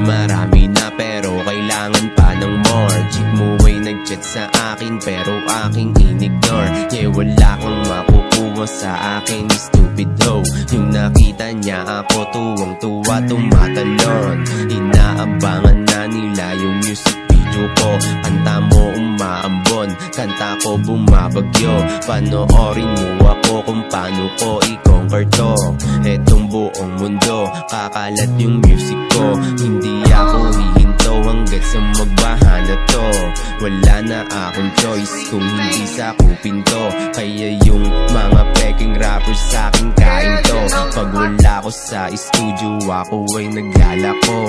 marami na pero kailangan pa ng more. Chick mo ay nag-chat sa akin pero aking in-ignore. Yeah, wala kang makukuha sa akin, stupid hoe. Yung nakita niya ako tuwang-tuwa, tumatalon. Inaabangan na nila yung music video ko. Kanta mo umaambon, kanta ko bumabagyo. Panoorin mo ako kung paano ko i-conquer to. Etong buong mundo, kakalat yung music ko. Hindi ako hihinto hanggat sa magbaha na to. Wala na akong choice kung hindi sakupin to. Kaya yung mga peking rappers sa akin kain to. Pag wala ko sa studio, ako ay naglalako.